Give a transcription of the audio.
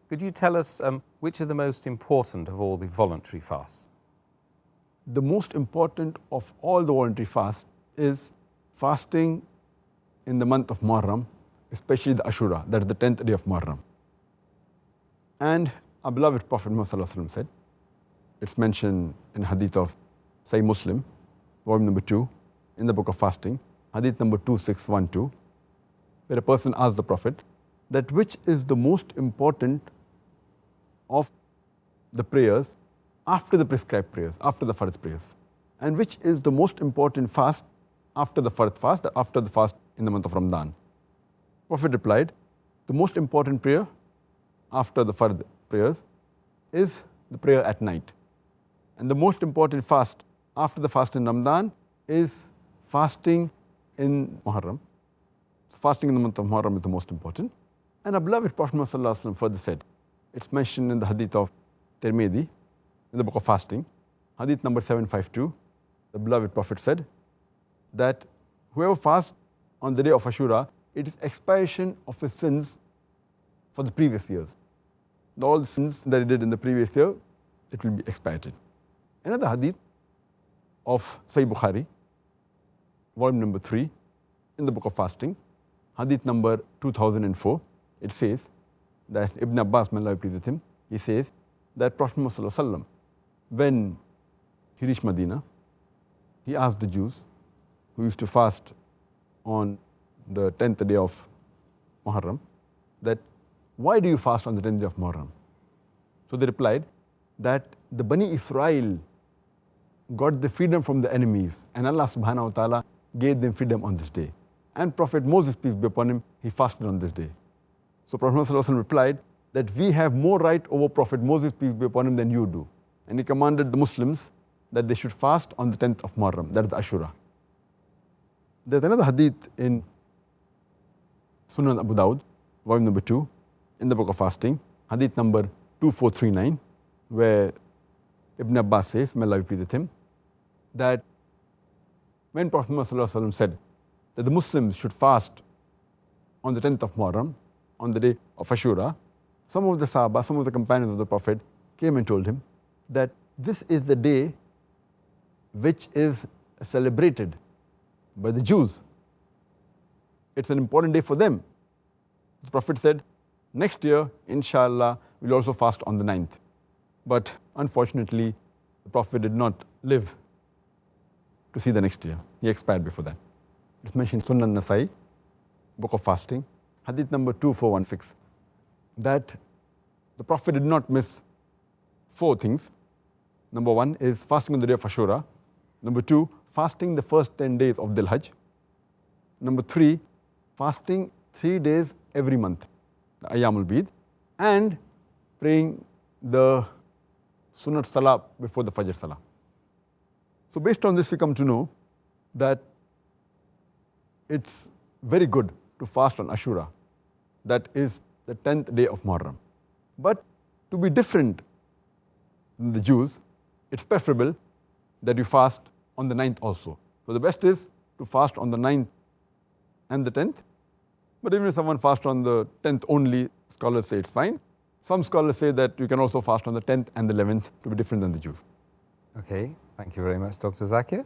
Could you tell us which are the most important of all the voluntary fasts? The most important of all the voluntary fasts is fasting in the month of Muharram, especially the Aashura, that is the 10th day of Muharram. And our beloved Prophet Muhammad said, it's mentioned in hadith of Sahih Muslim, volume number 2, in the book of fasting, hadith number 2612, where a person asked the Prophet that which is the most important of the prayers after the prescribed prayers, after the Fardh prayers, and which is the most important fast after the Fardh fast, after the fast in the month of Ramadan. Prophet replied, the most important prayer after the Fardh prayers is the prayer at night. And the most important fast after the fast in Ramadan is fasting in Muharram. So fasting in the month of Muharram is the most important. And our beloved Prophet Muhammad further said, it's mentioned in the hadith of Tirmidhi, in the book of fasting, hadith number 752, the beloved Prophet said that whoever fasts on the day of Aashura, it is expiation of his sins for the previous years. All the sins that he did in the previous year, it will be expiated. Another hadith of Sahih Bukhari, volume number 3, in the book of fasting, hadith number 2004, it says that Ibn Abbas, may Allah be pleased with him, he says that Prophet Muhammad, when he reached Medina, he asked the Jews who used to fast on the 10th day of Muharram that, why do you fast on the 10th day of Muharram? So they replied that the Bani Israel got the freedom from the enemies and Allah subhanahu wa ta'ala gave them freedom on this day. And Prophet Moses, peace be upon him, he fasted on this day. So Prophet Muhammad replied that we have more right over Prophet Moses, peace be upon him, than you do. And he commanded the Muslims that they should fast on the 10th of Muharram, that is the Aashura. There's another hadith in Sunan Abu Dawud, volume number 2, in the book of fasting, hadith number 2439, where Ibn Abbas says, may Allah be pleased with him, that when Prophet Muhammad said that the Muslims should fast on the 10th of Muharram, on the day of Aashura, some of the Sahaba, some of the companions of the Prophet came and told him that this is the day which is celebrated by the Jews. It's an important day for them. The Prophet said, next year, inshallah, we'll also fast on the 9th. But unfortunately, the Prophet did not live to see the next year. He expired before that. It's mentioned in Sunan Nasai, book of fasting, hadith number 2416, that the Prophet did not miss 4 things. Number 1 is fasting on the day of Aashura. Number 2, fasting the first 10 days of Dhul Hajj. Number 3, fasting 3 days every month, the Ayyamul Bid, and praying the Sunnat Salah before the Fajr Salah. So based on this, we come to know that it's very good to fast on Aashura, that is the 10th day of Muharram. But to be different than the Jews, it's preferable that you fast on the 9th also. So the best is to fast on the 9th and the 10th. But even if someone fasts on the 10th only, scholars say it's fine. Some scholars say that you can also fast on the 10th and the 11th to be different than the Jews. Okay, thank you very much, Dr. Zakir.